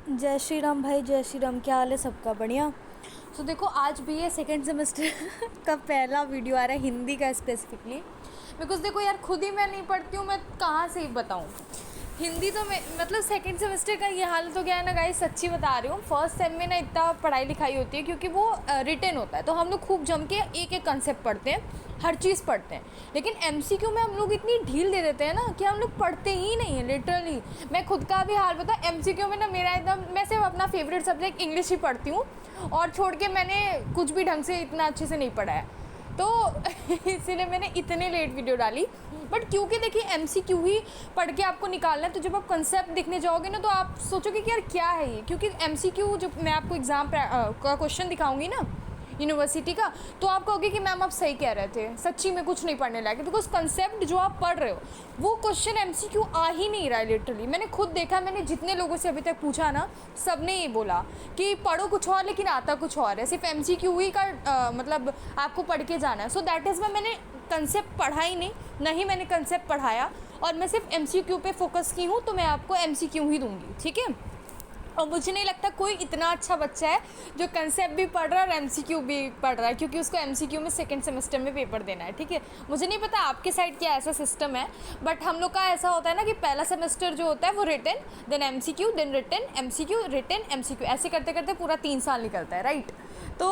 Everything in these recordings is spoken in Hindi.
जय श्री राम भाई, जय श्री राम। क्या हाल है सबका? बढ़िया। तो देखो, आज भी ये सेकेंड सेमेस्टर का पहला वीडियो आ रहा है हिंदी का स्पेसिफिकली। बिकॉज देखो यार, खुद ही मैं नहीं पढ़ती हूँ, मैं कहाँ से ही बताऊँ। हिंदी तो मैं मतलब सेकेंड सेमेस्टर का ये हाल तो क्या है ना गाइस, सच्ची बता रही हूँ। फर्स्ट सेम में ना इतना पढ़ाई लिखाई होती है क्योंकि वो रिटन होता है, तो हम लोग खूब जम के एक एक कंसेप्ट पढ़ते हैं, हर चीज़ पढ़ते हैं। लेकिन एमसीक्यू में हम लोग इतनी ढील दे देते हैं ना कि हम लोग पढ़ते ही नहीं है लिटरली। मैं खुद का भी हाल बता, एमसीक्यू में ना मेरा एकदम, मैं सिर्फ अपना फेवरेट सब्जेक्ट इंग्लिश ही पढ़ती हूँ और छोड़ के मैंने कुछ भी ढंग से इतना अच्छे से नहीं पढ़ा है। तो इसीलिए मैंने इतने लेट वीडियो डाली। बट क्योंकि देखिए एमसीक्यू ही पढ़ के आपको निकालना है, तो जब आप कंसेप्ट देखने जाओगे ना तो आप सोचोगे कि यार क्या है ये। क्योंकि एमसीक्यू जब मैं आपको एग्जाम का क्वेश्चन दिखाऊंगी ना यूनिवर्सिटी का, तो आप कहोगे कि मैम आप सही कह रहे थे, सच्ची में कुछ नहीं पढ़ने लायक। बिकॉज कंसेप्ट जो आप पढ़ रहे हो वो क्वेश्चन एमसीक्यू आ ही नहीं रहा है लिटरली। मैंने खुद देखा, मैंने जितने लोगों से अभी तक पूछा ना, सब ने ये बोला कि पढ़ो कुछ और लेकिन आता कुछ और है, सिर्फ एमसीक्यू ही का मतलब आपको पढ़ के जाना है। सो दैट इज़ वाई मैंने कंसेप्ट पढ़ा ही नहीं मैंने कंसेप्ट पढ़ाया और मैं सिर्फ एमसीक्यू पे फोकस की हूँ, तो मैं आपको एमसीक्यू ही दूंगी, ठीक है। और मुझे नहीं लगता कोई इतना अच्छा बच्चा है जो कंसेप्ट भी पढ़ रहा है और एमसीक्यू भी पढ़ रहा है, क्योंकि उसको एमसीक्यू में सेकंड सेमेस्टर में पेपर देना है, ठीक है। मुझे नहीं पता आपके साइड क्या ऐसा सिस्टम है, बट हम लोग का ऐसा होता है ना कि पहला सेमेस्टर जो होता है वो written, then MCQ, then written, MCQ, written, MCQ, ऐसे करते करते पूरा 3 साल निकलता है, राइट। तो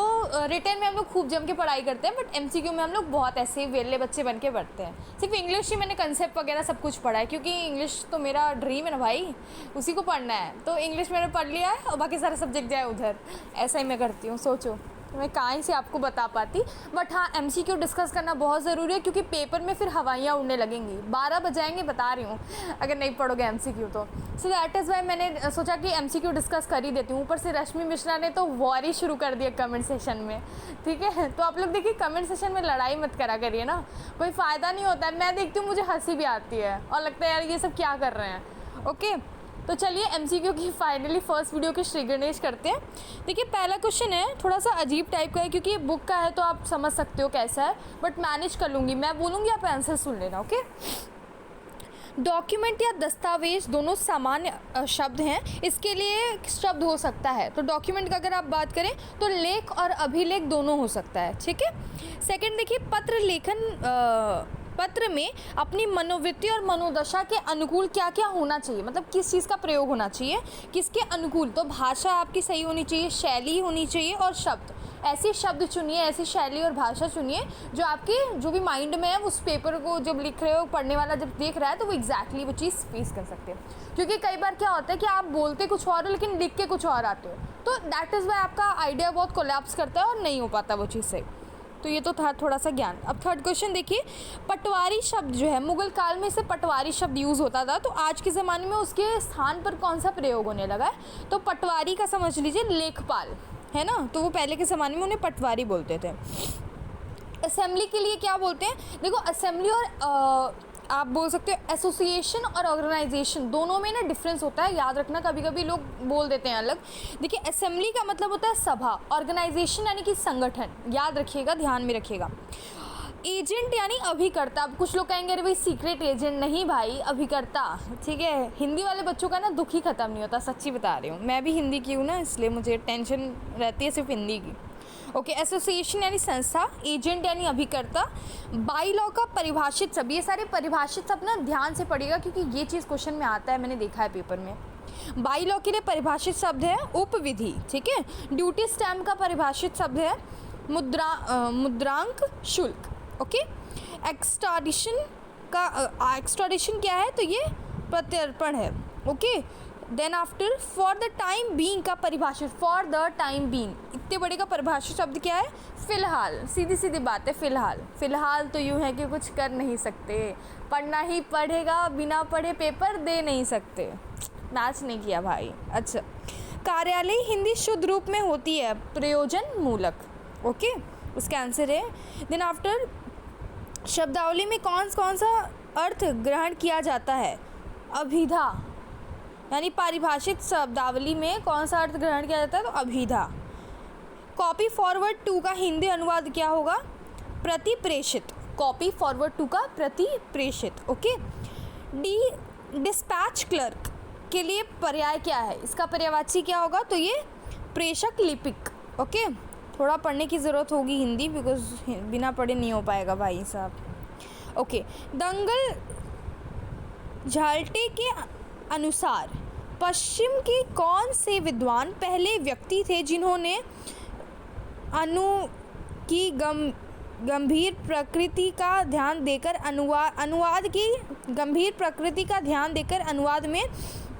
रिटन में हम लोग खूब जम के पढ़ाई करते हैं, बट एमसीक्यू में हम लोग बहुत ऐसे वेले बच्चे बन के पढ़ते हैं। सिर्फ इंग्लिश ही मैंने कंसेप्ट वगैरह सब कुछ पढ़ा है, क्योंकि इंग्लिश तो मेरा ड्रीम है ना भाई, उसी को पढ़ना है। तो इंग्लिश मैंने पढ़ लिया है और बाकी सारे सब्जेक्ट जाए उधर, ऐसा ही मैं करती हूँ। सोचो मैं कहाँ से आपको बता पाती। बट हाँ, एमसीक्यू डिस्कस करना बहुत ज़रूरी है, क्योंकि पेपर में फिर हवाइयाँ उड़ने लगेंगी, 12 बजाएंगे, बता रही हूँ, अगर नहीं पढ़ोगे एमसीक्यू तो। सो दैट इज़ वाई मैंने सोचा कि एमसीक्यू डिस्कस कर ही देती हूँ। ऊपर से रश्मि मिश्रा ने तो वॉर ही शुरू कर दिया कमेंट सेशन में, ठीक है। तो आप लोग देखिए, कमेंट सेशन में लड़ाई मत करा करिए ना, कोई फ़ायदा नहीं होता है। मैं देखती हूँ, मुझे हंसी भी आती है और लगता है यार ये सब क्या कर रहे हैं। ओके, तो चलिए एमसीक्यू की फाइनली फर्स्ट वीडियो की श्री गणेश करते हैं। देखिए पहला क्वेश्चन है, थोड़ा सा अजीब टाइप का है क्योंकि ये बुक का है, तो आप समझ सकते हो कैसा है, बट मैनेज कर लूँगी। मैं बोलूँगी, आप आंसर सुन लेना, ओके। डॉक्यूमेंट या दस्तावेज दोनों सामान्य शब्द हैं, इसके लिए शब्द हो सकता है। तो डॉक्यूमेंट का अगर आप बात करें तो लेख और अभिलेख दोनों हो सकता है, ठीक है। सेकंड देखिए, पत्र लेखन पत्र में अपनी मनोवृत्ति और मनोदशा के अनुकूल क्या क्या होना चाहिए, मतलब किस चीज़ का प्रयोग होना चाहिए, किसके अनुकूल। तो भाषा आपकी सही होनी चाहिए, शैली होनी चाहिए और शब्द, ऐसे शब्द चुनिए, ऐसी शैली और भाषा चुनिए जो आपके जो भी माइंड में है, उस पेपर को जब लिख रहे हो, पढ़ने वाला जब देख रहा है, तो वो एग्जैक्टली वो चीज़ फेस कर सकते हैं। क्योंकि कई बार क्या होता है कि आप बोलते कुछ और हो लेकिन लिख के कुछ और आते हो, तो दैट इज़ वाई आपका आइडिया बहुत कोलैप्स करता है और नहीं हो पाता वो चीज़ सही। तो ये तो था थोड़ा सा ज्ञान। अब थर्ड क्वेश्चन देखिए, पटवारी शब्द जो है, मुगल काल में से पटवारी शब्द यूज़ होता था, तो आज के ज़माने में उसके स्थान पर कौन सा प्रयोग होने लगा है। तो पटवारी का समझ लीजिए लेखपाल है ना, तो वो पहले के ज़माने में उन्हें पटवारी बोलते थे। असेंबली के लिए क्या बोलते हैं, देखो असेंबली और आप बोल सकते हो एसोसिएशन और ऑर्गेनाइजेशन, दोनों में ना डिफरेंस होता है, याद रखना। कभी कभी लोग बोल देते हैं अलग। देखिए असेंबली का मतलब होता है सभा, ऑर्गेनाइजेशन यानी कि संगठन, याद रखिएगा, ध्यान में रखिएगा। एजेंट यानी अभिकर्ता। अब कुछ लोग कहेंगे अरे भाई सीक्रेट एजेंट, नहीं भाई, अभिकर्ता, ठीक है। हिंदी वाले बच्चों का ना दुख ही खत्म नहीं होता, सच्ची बता रही हूँ। मैं भी हिंदी की हूँ ना, इसलिए मुझे टेंशन रहती है सिर्फ हिंदी की। ओके, एसोसिएशन यानी संस्था, एजेंट यानी अभिकर्ता, बाई लॉ का परिभाषित शब्द। ये सारे परिभाषित शब्द ना ध्यान से पढ़िएगा, क्योंकि ये चीज़ क्वेश्चन में आता है, मैंने देखा है पेपर में। बाई लॉ के लिए परिभाषित शब्द है उपविधि, ठीक है। ड्यूटी स्टैम्प का परिभाषित शब्द है मुद्रांक शुल्क, ओके। एक्सट्राडिशन का एक्सट्राडिशन क्या है, तो ये प्रत्यर्पण है, okay. Then after for the time being का परिभाषित, फॉर द टाइम बीइंग, इतने बड़े का परिभाषित शब्द क्या है, फिलहाल। सीधी सीधी बात है, फिलहाल। फिलहाल तो यूँ है कि कुछ कर नहीं सकते, पढ़ना ही पड़ेगा, बिना पढ़े पेपर दे नहीं सकते। मैच नहीं किया भाई। अच्छा, कार्यालय हिंदी शुद्ध रूप में होती है प्रयोजन मूलक, ओके, उसका आंसर है। देन आफ्टर शब्दावली में कौन कौन सा अर्थ ग्रहण किया जाता है, अभिधा, यानी पारिभाषित शब्दावली में कौन सा अर्थ ग्रहण किया जाता है, तो अभिधा। कॉपी फॉरवर्ड टू का हिंदी अनुवाद क्या होगा, प्रति प्रेषित। कॉपी फॉरवर्ड टू का प्रति प्रेषित, ओके। डिस्पैच क्लर्क, के लिए पर्याय क्या है, इसका पर्यायवाची क्या होगा, तो ये प्रेषक लिपिक। ओके, थोड़ा पढ़ने की ज़रूरत होगी हिंदी, बिकॉज बिना पढ़े नहीं हो पाएगा भाई साहब। ओके, दंगल झाल्टे के अनुसार पश्चिम के कौन से विद्वान पहले व्यक्ति थे जिन्होंने अनु की गंभीर प्रकृति का ध्यान देकर अनुवाद की गंभीर प्रकृति का ध्यान देकर अनुवाद में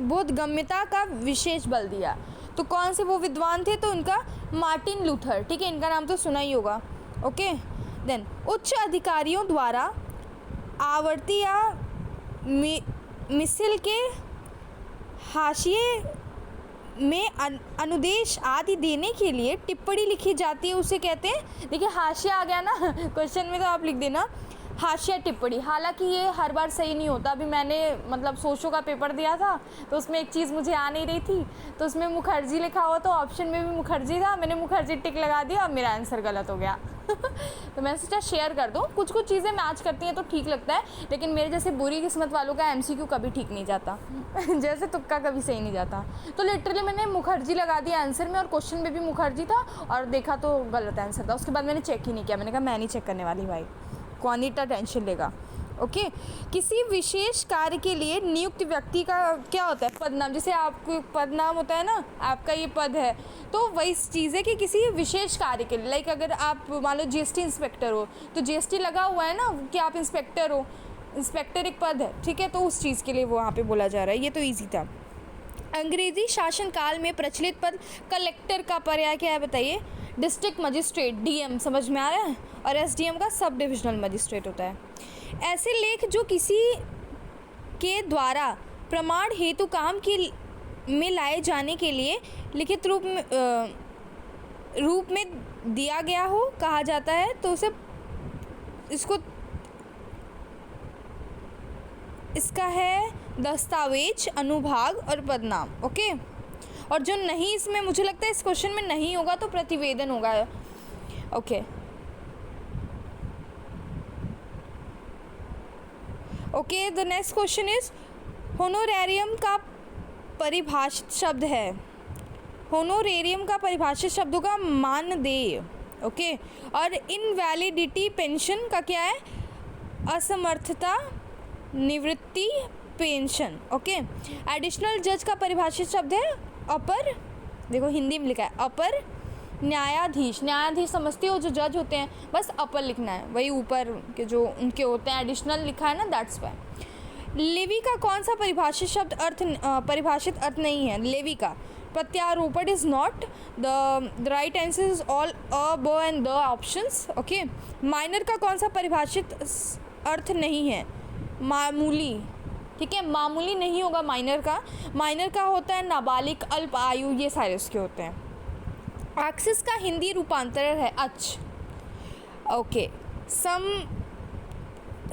बोधगम्यता का विशेष बल दिया। तो कौन से वो विद्वान थे, तो उनका मार्टिन लूथर, ठीक है, इनका नाम तो सुना ही होगा। ओके, देन उच्च अधिकारियों द्वारा आवर्ती या मिसिल के हाशिए में अनुदेश आदि देने के लिए टिप्पणी लिखी जाती है, उसे कहते हैं, देखिए हाशिया आ गया ना क्वेश्चन में, तो आप लिख देना हाशिया टिप्पणी। हालांकि ये हर बार सही नहीं होता। अभी मैंने मतलब सोशो का पेपर दिया था, तो उसमें एक चीज़ मुझे आ नहीं रही थी, तो उसमें मुखर्जी लिखा हुआ, तो ऑप्शन में भी मुखर्जी था, मैंने मुखर्जी टिक लगा दिया और मेरा आंसर गलत हो गया तो मैंने सोचा शेयर कर दूँ। कुछ कुछ चीज़ें मैच करती हैं तो ठीक लगता है, लेकिन मेरे जैसे बुरी किस्मत वालों का MCQ कभी ठीक नहीं जाता जैसे तुक्का कभी सही नहीं जाता। तो लिटरली मैंने मुखर्जी लगा दिया आंसर में, और क्वेश्चन में भी मुखर्जी था, और देखा तो गलत आंसर था। उसके बाद मैंने चेक ही नहीं किया, मैंने कहा मैं नहीं चेक करने वाली भाई, कौन इतना टेंशन लेगा। ओके, किसी विशेष कार्य के लिए नियुक्त व्यक्ति का क्या होता है, पदनाम। जैसे आपको पद नाम होता है ना, आपका ये पद है, तो वही चीज़ है कि किसी विशेष कार्य के लिए, लाइक अगर आप मान लो GST इंस्पेक्टर हो, तो GST लगा हुआ है ना कि आप इंस्पेक्टर हो, इंस्पेक्टर एक पद है, ठीक है, तो उस चीज़ के लिए वो वहाँ पे बोला जा रहा है। ये तो ईजी था। अंग्रेजी शासनकाल में प्रचलित पद कलेक्टर का पर्याय क्या है, बताइए। डिस्ट्रिक्ट मजिस्ट्रेट, DM, समझ में आ रहा है, और SDM का सब डिविजनल मजिस्ट्रेट होता है। ऐसे लेख जो किसी के द्वारा प्रमाण हेतु काम की में लाए जाने के लिए लिखित रूप में दिया गया हो कहा जाता है, तो उसे इसका है दस्तावेज, अनुभाग और पदनाम। ओके, और जो नहीं, इसमें मुझे लगता है इस क्वेश्चन में नहीं होगा तो प्रतिवेदन होगा। Okay, okay, the next question is honorarium का परिभाषित शब्द है। होनोरेरियम का परिभाषित शब्दों का मानदेय। ओके, और इनवैलिडिटी पेंशन का क्या है, असमर्थता निवृत्ति पेंशन। ओके, एडिशनल जज का परिभाषित शब्द है अपर, देखो हिंदी में लिखा है अपर न्यायाधीश। न्यायाधीश समझते हो, जो जज होते हैं, बस अपर लिखना है, वही ऊपर के जो उनके होते हैं, एडिशनल लिखा है ना, दैट्स वाई। लेवी का कौन सा परिभाषित अर्थ नहीं है, लेवी का प्रत्यारोपण is not the right answer is all अ ब and the options. Okay, minor का कौन सा परिभाषित अर्थ नहीं है, मामूली, ठीक है, मामूली नहीं होगा माइनर का। माइनर का होता है नाबालिग, अल्प आयु, ये सारे उसके होते हैं। एक्सिस का हिंदी रूपांतरण है अच। ओके,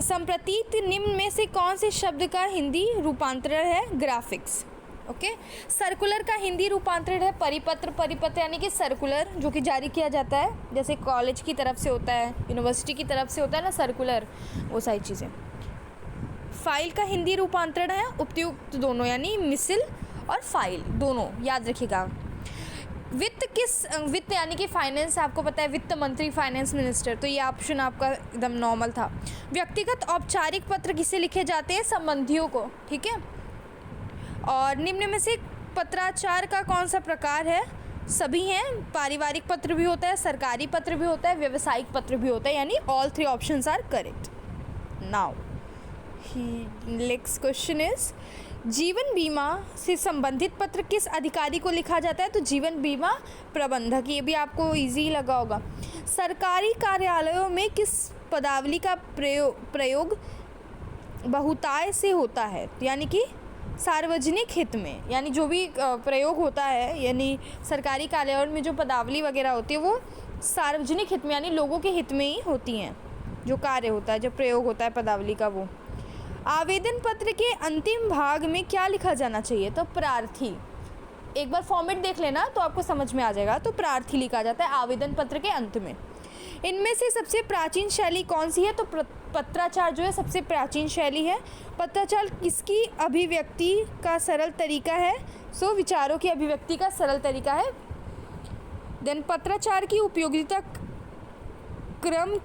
संप्रतीत निम्न में से कौन से शब्द का हिंदी रूपांतरण है, ग्राफिक्स। ओके, सर्कुलर का हिंदी रूपांतरण है परिपत्र। परिपत्र यानी कि सर्कुलर, जो कि जारी किया जाता है, जैसे कॉलेज की तरफ से होता है, यूनिवर्सिटी की तरफ से होता है ना सर्कुलर, वो सारी चीज़ें। फाइल का हिंदी रूपांतरण है उपयुक्त दोनों, यानी मिसिल और फाइल दोनों, याद रखिएगा। वित्त यानी कि फाइनेंस, आपको पता है वित्त मंत्री, फाइनेंस मिनिस्टर, तो ये ऑप्शन आपका एकदम नॉर्मल था। व्यक्तिगत औपचारिक पत्र किसे लिखे जाते हैं, संबंधियों को, ठीक है। और निम्न में से पत्राचार का कौन सा प्रकार है, सभी हैं। पारिवारिक पत्र भी होता है, सरकारी पत्र भी होता है, व्यावसायिक पत्र भी होता है, यानी all 3 options are correct. Now next question is जीवन बीमा से संबंधित पत्र किस अधिकारी को लिखा जाता है, तो जीवन बीमा प्रबंधक। ये भी आपको इजी लगा होगा। सरकारी कार्यालयों में किस पदावली का प्रयोग बहुतायत से होता है, यानी कि सार्वजनिक हित में, यानी जो भी प्रयोग होता है, यानी सरकारी कार्यालयों में जो पदावली वगैरह होती है वो सार्वजनिक हित में, यानी लोगों के हित में ही होती हैं। जो कार्य होता है, जो प्रयोग होता है पदावली का, वो। आवेदन पत्र के अंतिम भाग में क्या लिखा जाना चाहिए, तो प्रार्थी। एक बार फॉर्मेट देख लेना तो आपको समझ में आ जाएगा। तो प्रार्थी लिखा जाता है आवेदन पत्र के अंत में। इनमें से सबसे प्राचीन शैली कौन सी है? तो पत्राचार जो है सबसे प्राचीन शैली है। पत्राचार किसकी अभिव्यक्ति का सरल तरीका है? सो विचारों की अभिव्यक्ति का सरल तरीका है। देन पत्राचार की उपयोगिता कम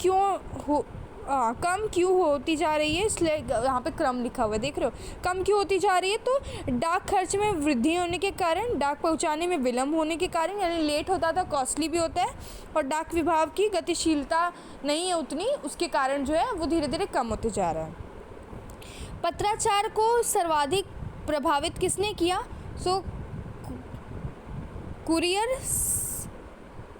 क्यों होती जा रही है? इसलिए यहाँ पे क्रम लिखा हुआ है, देख रहे हो, कम क्यों होती जा रही है? तो डाक खर्च में वृद्धि होने के कारण, डाक पहुँचाने में विलम्ब होने के कारण, यानी लेट होता था, कॉस्टली भी होता है, और डाक विभाग की गतिशीलता नहीं है उतनी, उसके कारण जो है वो धीरे धीरे कम होते जा रहा है। पत्राचार को सर्वाधिक प्रभावित किसने किया? सो कुरियर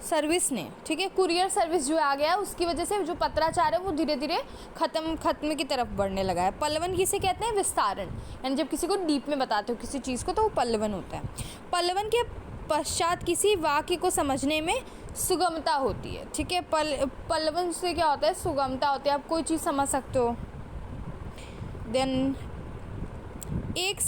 सर्विस ने, ठीक है, कुरियर सर्विस जो आ गया उसकी वजह से जो पत्राचार है वो धीरे धीरे खत्म की तरफ बढ़ने लगा है। पल्लवन किसे कहते हैं? विस्तारण, यानी जब किसी को डीप में बताते हो किसी चीज़ को तो वो पल्लवन होता है। पल्लवन के पश्चात किसी वाक्य को समझने में सुगमता होती है, ठीक है। पल्लवन से क्या होता है? सुगमता होती है, आप कोई चीज़ समझ सकते हो। देन एक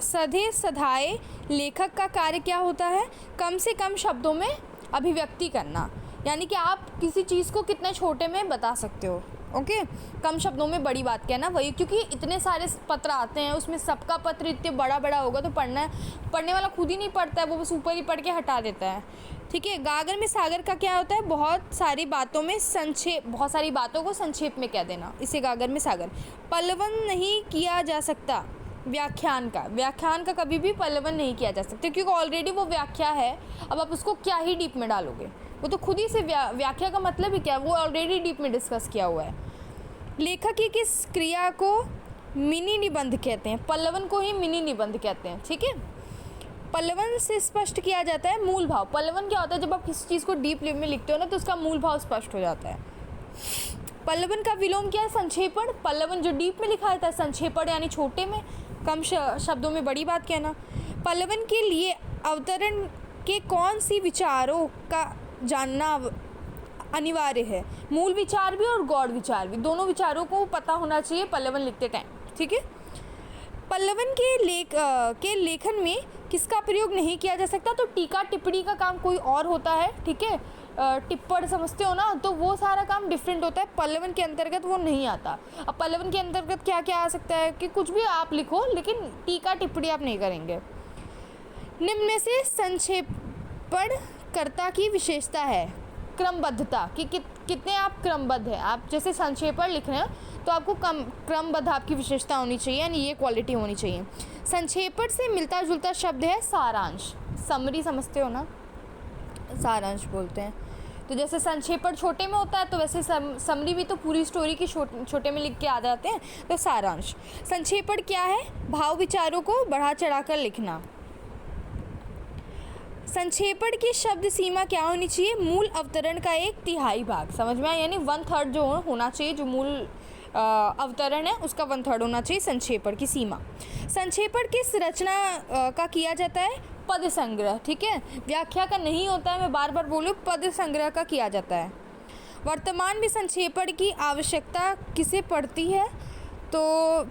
सधे सधाए लेखक का कार्य क्या होता है? कम से कम शब्दों में अभिव्यक्ति करना, यानी कि आप किसी चीज़ को कितने छोटे में बता सकते हो, ओके, कम शब्दों में बड़ी बात कहना, वही, क्योंकि इतने सारे पत्र आते हैं, उसमें सबका पत्र इतने बड़ा बड़ा होगा तो पढ़ने वाला खुद ही नहीं पढ़ता है, वो बस ऊपर ही पढ़ के हटा देता है, ठीक है। गागर में सागर का क्या होता है? बहुत सारी बातों को संक्षेप में कह देना, इसे गागर में सागर। पल्लवन नहीं किया जा सकता व्याख्यान का कभी भी पल्लवन नहीं किया जा सकता, क्योंकि ऑलरेडी वो व्याख्या है, अब आप उसको क्या ही डीप में डालोगे, वो तो खुद ही से व्याख्या का मतलब ही क्या है, वो ऑलरेडी डीप में डिस्कस किया हुआ है। लेखक की किस क्रिया को मिनी निबंध कहते हैं? पल्लवन को ही मिनी निबंध कहते हैं, ठीक है। पल्लवन से स्पष्ट किया जाता है मूल भाव। पल्लवन क्या होता है? जब आप किसी चीज़ को डीप में लिखते हो ना तो उसका मूल भाव स्पष्ट हो जाता है। पल्लवन का विलोम क्या है? संक्षेपण। पल्लवन जो डीप में लिखा जाता है, संक्षेपण यानी छोटे में, कम शब्दों में बड़ी बात कहना। पल्लवन के लिए अवतरण के कौन सी विचारों का जानना अनिवार्य है? मूल विचार भी और गौड़ विचार भी, दोनों विचारों को पता होना चाहिए पल्लवन लिखते टाइम, ठीक है। पल्लवन के लेखन में किसका प्रयोग नहीं किया जा सकता? तो टीका टिप्पणी का काम कोई और होता है, ठीक है। टिप्पण समझते हो ना, तो वो सारा काम डिफरेंट होता है, पल्लवन के अंतर्गत वो नहीं आता। अब पल्लवन के अंतर्गत क्या क्या आ सकता है कि कुछ भी आप लिखो, लेकिन टीका टिप्पणी आप नहीं करेंगे। निम्न में से संक्षेपण कर्ता की विशेषता है क्रमबद्धता, कि कितने आप क्रमबद्ध है। आप जैसे संक्षेपण लिख रहे हैं तो आपको क्रमबद्ध आपकी विशेषता होनी चाहिए, यानी ये क्वालिटी होनी चाहिए। संक्षेपण से मिलता जुलता शब्द है सारांश। समरी समझते हो ना, सारांश बोलते हैं। तो जैसे संक्षेपण छोटे में होता है तो वैसे समरी भी तो पूरी स्टोरी की छोटे में लिख के आ जाते हैं, तो सारांश। संक्षेपण क्या है? भाव विचारों को बढ़ा चढ़ाकर लिखना। संक्षेपण की शब्द सीमा क्या होनी चाहिए? मूल अवतरण का 1/3 भाग, समझ में आया, यानी 1/3 जो होना चाहिए, जो मूल अवतरण है उसका 1/3 होना चाहिए संक्षेपण की सीमा। संक्षेपण किस रचना का किया जाता है? पद संग्रह, ठीक है। व्याख्या का नहीं होता है, मैं बार बार बोलूँ, पद संग्रह का किया जाता है। वर्तमान में संक्षेपण की आवश्यकता किसे पड़ती है? तो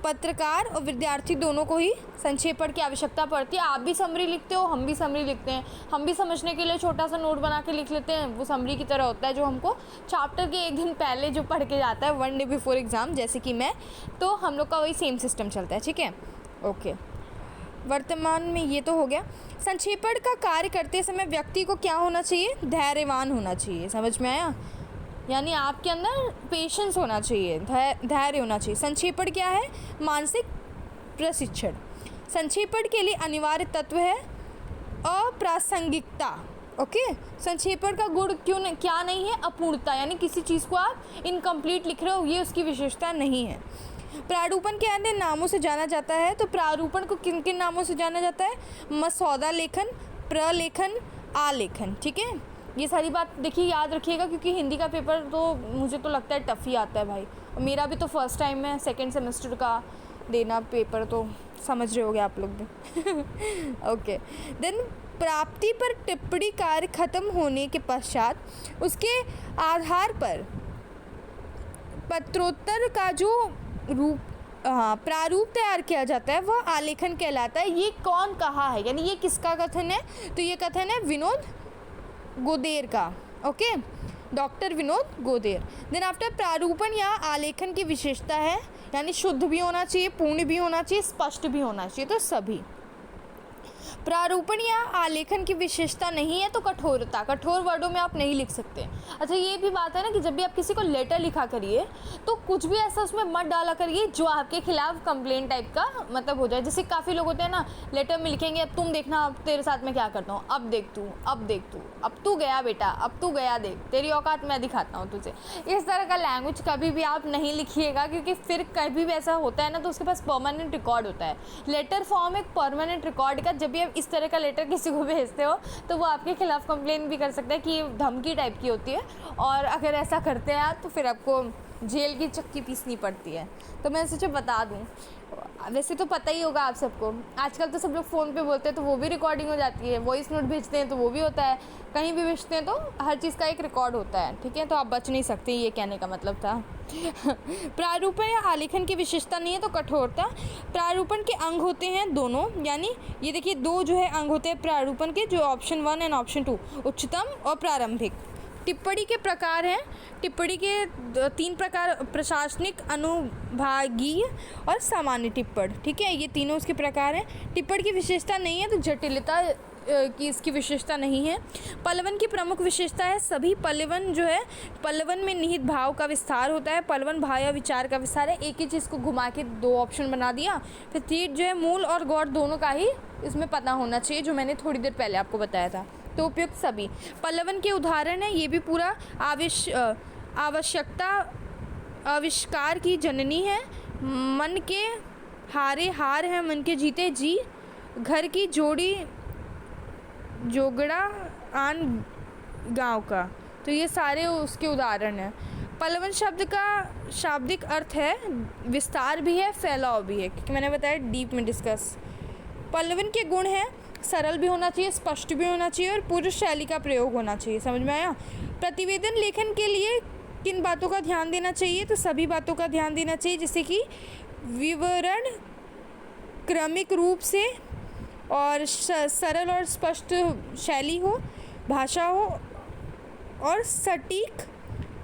पत्रकार और विद्यार्थी दोनों को ही संक्षेपण की आवश्यकता पड़ती है। आप भी समरी लिखते हो, हम भी समरी लिखते हैं, हम भी समझने के लिए छोटा सा नोट बना के लिख लेते हैं, वो समरी की तरह होता है, जो हमको चैप्टर के 1 दिन पहले जो पढ़ के जाता है, 1 डे बिफोर एग्ज़ाम, जैसे कि मैं, तो हम लोग का वही सेम सिस्टम चलता है, ठीक है, ओके। वर्तमान में ये तो हो गया। संक्षेपण का कार्य करते समय व्यक्ति को क्या होना चाहिए? धैर्यवान होना चाहिए, समझ में आया, यानी आपके अंदर पेशेंस होना चाहिए, धैर्य होना चाहिए। संक्षेपण क्या है? मानसिक प्रशिक्षण। संक्षेपण के लिए अनिवार्य तत्व है अप्रासंगिकता, ओके। संक्षेपण का गुण क्या नहीं है? अपूर्णता, यानी किसी चीज़ को आप इनकम्प्लीट लिख रहे हो, ये उसकी विशेषता नहीं है। प्रारूपण के अन्य नामों से जाना जाता है, तो प्रारूपण को किन किन नामों से जाना जाता है? मसौदा लेखन, प्रलेखन, आलेखन, ठीक है। ये सारी बात देखिए, याद रखिएगा, क्योंकि हिंदी का पेपर तो मुझे तो लगता है टफ ही आता है भाई, और मेरा भी तो फर्स्ट टाइम है सेकेंड सेमेस्टर का देना पेपर, तो समझ रहे होगे आप लोग भी। ओके। देन प्राप्ति पर टिप्पणी कार्य खत्म होने के पश्चात उसके आधार पर पत्रोत्तर का जो प्रारूप तैयार किया जाता है वह आलेखन कहलाता है। ये कौन कहा है, यानी ये किसका कथन है? तो ये कथन है विनोद गोदेर का, okay, doctor Vinod Goder. Then after प्रारूपण या आलेखन की विशेषता है, यानी शुद्ध भी होना चाहिए, पूर्ण भी होना चाहिए, स्पष्ट भी होना चाहिए, तो सभी। प्रारूपण या आलेखन की विशेषता नहीं है तो कठोरता, कठोर वर्डों में आप नहीं लिख सकते। अच्छा ये भी बात है ना कि जब भी आप किसी को लेटर लिखा करिए तो कुछ भी ऐसा उसमें मत डाला करिए जो आपके खिलाफ कंप्लेंट टाइप का मतलब हो जाए। जैसे काफ़ी लोग होते हैं ना, लेटर में लिखेंगे अब तुम देखना अब तेरे साथ मैं क्या करता हूँ, अब देख तू, अब तू गया बेटा, अब तू गया, देख तेरी औकात मैं दिखाता हूँ तुझे। इस तरह का लैंग्वेज कभी भी आप नहीं लिखिएगा, क्योंकि फिर कभी भी ऐसा होता है ना तो उसके पास परमानेंट रिकॉर्ड होता है। लेटर फॉर्म एक परमानेंट रिकॉर्ड का, जब भी आप इस तरह का लेटर किसी को भेजते हो तो वो आपके खिलाफ कंप्लेन भी कर सकता है कि ये धमकी टाइप की होती है, और अगर ऐसा करते हैं आप तो फिर आपको जेल की चक्की पीसनी पड़ती है। तो मैं सोचा बता दूं, वैसे तो पता ही होगा आप सबको, आजकल तो सब लोग फ़ोन पे बोलते हैं तो वो भी रिकॉर्डिंग हो जाती है, वॉइस नोट भेजते हैं तो वो भी होता है, कहीं भी भेजते हैं तो हर चीज़ का एक रिकॉर्ड होता है, ठीक है। तो आप बच नहीं सकते, ये कहने का मतलब था। प्रारूपण या आलेखन की विशेषता नहीं है तो कठोरता। प्रारूपण के अंग होते हैं दोनों, यानी ये देखिए दो जो है अंग होते हैं प्रारूपण के, जो ऑप्शन 1 एंड ऑप्शन 2, उच्चतम और प्रारंभिक। टिप्पणी के प्रकार हैं, टिप्पणी के 3 प्रकार, प्रशासनिक, अनुभागीय और सामान्य टिप्पण, ठीक है, ये तीनों उसके प्रकार हैं। टिप्पणी की विशेषता नहीं है तो जटिलता की इसकी विशेषता नहीं है। पल्लवन की प्रमुख विशेषता है सभी पल्लवन जो है, पल्लवन में निहित भाव का विस्तार होता है, पल्लवन भाव या विचार का विस्तार है। एक ही चीज़ को घुमा के 2 ऑप्शन बना दिया। फिर 3 जो है मूल और गौड़ दोनों का ही इसमें पता होना चाहिए, जो मैंने थोड़ी देर पहले आपको बताया था। तो उपयुक्त सभी पल्लवन के उदाहरण है, ये भी पूरा आवश्यकता आविष्कार की जननी है, मन के हारे हार है, मन के जीते जी, घर की जोड़ी जोगड़ा आन गांव का। तो ये सारे उसके उदाहरण हैं। पल्लवन शब्द का शाब्दिक अर्थ है विस्तार भी है, फैलाव भी है, क्योंकि मैंने बताया डीप में डिस्कस। पल्लवन के गुण हैं सरल भी होना चाहिए, स्पष्ट भी होना चाहिए और पुरुष शैली का प्रयोग होना चाहिए। समझ में आया? प्रतिवेदन लेखन के लिए किन बातों का ध्यान देना चाहिए? तो सभी बातों का ध्यान देना चाहिए, जैसे कि विवरण क्रमिक रूप से और सरल और स्पष्ट शैली हो, भाषा हो और सटीक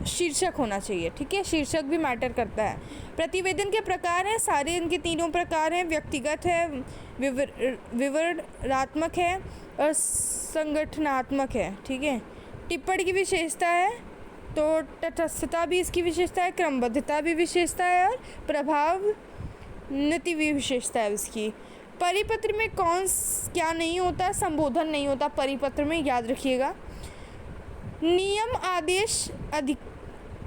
शीर्षक होना चाहिए, ठीक है, शीर्षक भी मैटर करता है। प्रतिवेदन के प्रकार हैं, सारे इनके तीनों प्रकार हैं, व्यक्तिगत है, विवरणात्मक है और संगठनात्मक है, ठीक है। टिप्पणी की विशेषता है तो तटस्थता भी इसकी विशेषता है, क्रमबद्धता भी विशेषता है और प्रभाव नीति भी विशेषता है उसकी। परिपत्र में कौन क्या नहीं होता? संबोधन नहीं होता परिपत्र में, याद रखिएगा। नियम, आदेश,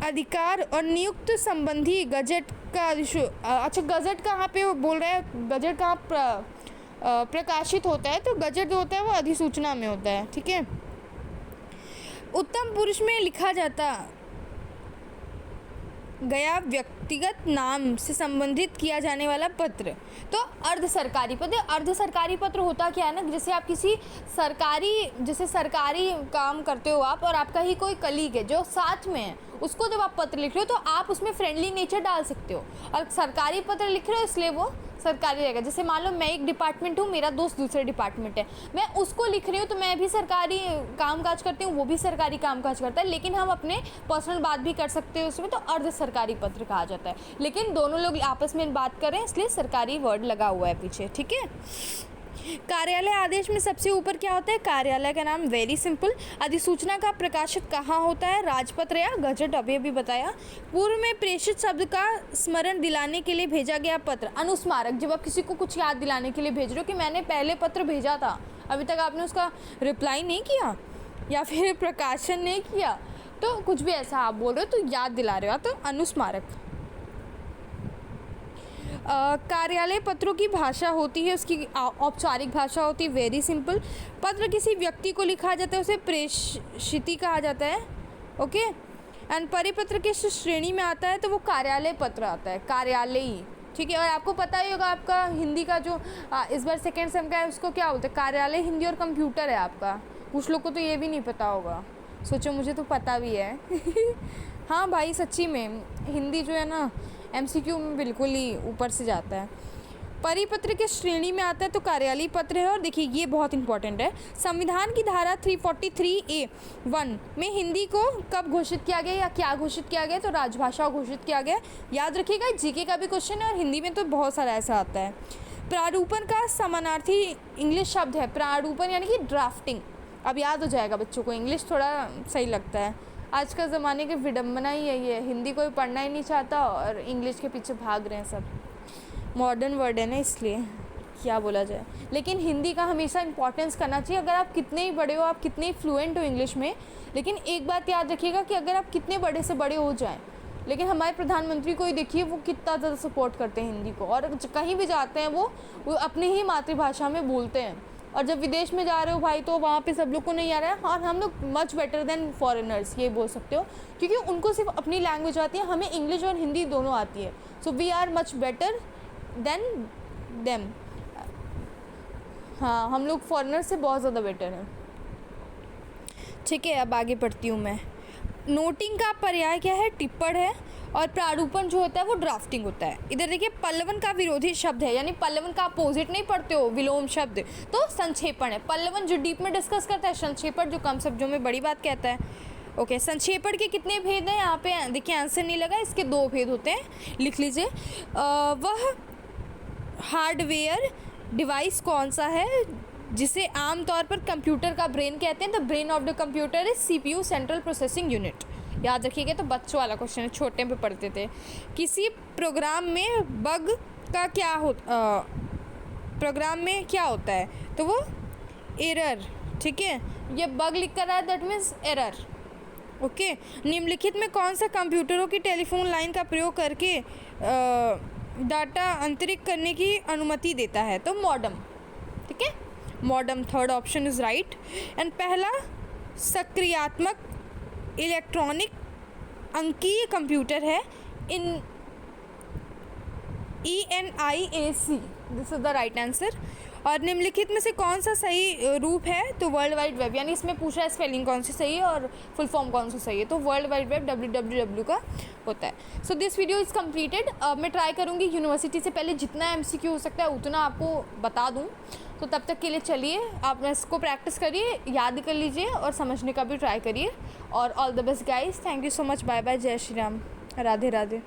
अधिकार और नियुक्त संबंधी गजट का अच्छा गजट कहाँ पे बोल रहा है, गजट कहाँ प्रकाशित होता है? तो गजट जो होता है वो अधिसूचना में होता है, ठीक है। उत्तम पुरुष में लिखा जाता गया व्यक्तिगत नाम से संबंधित किया जाने वाला पत्र। तो अर्ध सरकारी पत्र, अर्ध सरकारी पत्र होता क्या है ना, जैसे आप किसी सरकारी काम करते हो आप, और आपका ही कोई कलीग है जो साथ में है, उसको जब आप पत्र लिख रहे हो तो आप उसमें फ्रेंडली नेचर डाल सकते हो, और सरकारी पत्र लिख रहे हो इसलिए वो सरकारी रहेगा। जैसे मान लो मैं एक डिपार्टमेंट हूँ, मेरा दोस्त दूसरे डिपार्टमेंट है, मैं उसको लिख रही हूँ तो मैं भी सरकारी कामकाज करती हूँ, वो भी सरकारी कामकाज करता है, लेकिन हम अपने पर्सनल बात भी कर सकते हैं उसमें, तो अर्ध सरकारी पत्र कहा जाता है। लेकिन दोनों लोग आपस में बात करें इसलिए सरकारी वर्ड लगा हुआ है पीछे, ठीक है। कार्यालय आदेश में सबसे ऊपर क्या होता है? कार्यालय का नाम, वेरी सिंपल। अधिसूचना का प्रकाशित कहाँ होता है? राजपत्र या गजट, अभी अभी बताया। पूर्व में प्रेषित शब्द का स्मरण दिलाने के लिए भेजा गया पत्र, अनुस्मारक, जब आप किसी को कुछ याद दिलाने के लिए भेज रहे हो कि मैंने पहले पत्र भेजा था, अभी तक आपने उसका रिप्लाई नहीं किया या फिर प्रकाशन नहीं किया, तो कुछ भी ऐसा आप बोल रहे हो तो याद दिला रहे हो, तो अनुस्मारक। कार्यालय पत्रों की भाषा होती है, उसकी औपचारिक भाषा होती है, वेरी सिंपल। पत्र किसी व्यक्ति को लिखा जाता है, उसे प्रेषित कहा जाता है, ओके। एंड परिपत्र किस श्रेणी में आता है? तो वो कार्यालय पत्र आता है, कार्यालयी, ठीक है। और आपको पता ही होगा आपका हिंदी का जो इस बार सेकेंड सेम का है उसको क्या बोलते हैं? कार्यालय हिंदी और कंप्यूटर है आपका, कुछ लोग को तो ये भी नहीं पता होगा, सोचो मुझे तो पता भी है। हाँ भाई सच्ची में हिंदी जो है ना MCQ में बिल्कुल ही ऊपर से जाता है। परिपत्र के श्रेणी में आता है तो कार्यालय पत्र है। और देखिए ये बहुत इंपॉर्टेंट है, संविधान की धारा 343A(1) में हिंदी को कब घोषित किया गया या क्या घोषित किया गया, तो राजभाषा घोषित किया गया। याद रखिएगा, जीके का भी क्वेश्चन है और हिंदी में तो बहुत सारा ऐसा आता है। प्रारूपण का समानार्थी इंग्लिश शब्द है, प्रारूपण यानी कि ड्राफ्टिंग। अब याद हो जाएगा बच्चों को, इंग्लिश थोड़ा सही लगता है। आज का ज़माने की विडम्बना ही है ये, हिंदी कोई पढ़ना ही नहीं चाहता और इंग्लिश के पीछे भाग रहे हैं सब। मॉडर्न वर्ड है ना, इसलिए क्या बोला जाए। लेकिन हिंदी का हमेशा इंपॉर्टेंस करना चाहिए। अगर आप कितने ही बड़े हो, आप कितने ही फ्लुएंट हो इंग्लिश में, लेकिन एक बात याद रखिएगा कि अगर आप कितने बड़े से बड़े हो जाएं, लेकिन हमारे प्रधानमंत्री को ही देखिए, वो कितना ज़्यादा सपोर्ट करते हैं हिंदी को, और कहीं भी जाते हैं वो अपनी ही मातृभाषा में बोलते हैं। और जब विदेश में जा रहे हो भाई, तो वहाँ पे सब लोग को नहीं आ रहा है, और हम लोग मच बेटर देन फॉरेनर्स, ये बोल सकते हो, क्योंकि उनको सिर्फ अपनी लैंग्वेज आती है, हमें इंग्लिश और हिंदी दोनों आती है। So we are much better than them. हाँ, हम लोग फॉरेनर से बहुत ज़्यादा बेटर हैं। ठीक है, अब आगे पढ़ती हूँ मैं। नोटिंग का पर्याय क्या है, टिप्पण है, और प्रारूपण जो होता है वो ड्राफ्टिंग होता है। इधर देखिए, पल्लवन का विरोधी शब्द है, यानी पल्लवन का अपोजिट नहीं पढ़ते हो, विलोम शब्द, तो संक्षेपण है। पल्लवन जो डीप में डिस्कस करता है, संक्षेपण जो कम शब्दों में बड़ी बात कहता है। ओके, संक्षेपण के कितने भेद हैं यहाँ पे देखिए, आंसर नहीं लगा, इसके 2 भेद होते हैं, लिख लीजिए। वह हार्डवेयर डिवाइस कौन सा है जिसे आमतौर पर कंप्यूटर का ब्रेन कहते हैं। The brain of the computer is CPU, central processing unit. याद रखिएगा, तो बच्चों वाला क्वेश्चन है, छोटे पे पढ़ते थे। किसी प्रोग्राम में बग का क्या प्रोग्राम में क्या होता है, तो वो एरर। ठीक है, ये बग लिख कर रहा है, दैट मीन्स एरर। ओके, निम्नलिखित में कौन सा कंप्यूटरों की टेलीफोन लाइन का प्रयोग करके डाटा अंतरित करने की अनुमति देता है, तो मॉडम। ठीक है, modem, third option is right. And पहला सक्रियात्मक इलेक्ट्रॉनिक अंकीय कंप्यूटर है ENIAC, this is the right answer. और निम्नलिखित में से कौन सा सही रूप है, तो वर्ल्ड वाइड वेब, यानी इसमें पूछा है स्पेलिंग कौन सी सही है और फुल फॉर्म कौन सा सही है, तो वर्ल्ड वाइड वेब WWW का होता है। So this video is completed. मैं ट्राई करूँगी यूनिवर्सिटी से पहले जितना MCQ हो सकता है उतना आपको बता दूँ। तो तब तक के लिए चलिए, आप इसको प्रैक्टिस करिए, याद कर लीजिए और समझने का भी ट्राई करिए। और all the best guys, thank you so much, bye bye, जय श्री राम, राधे राधे।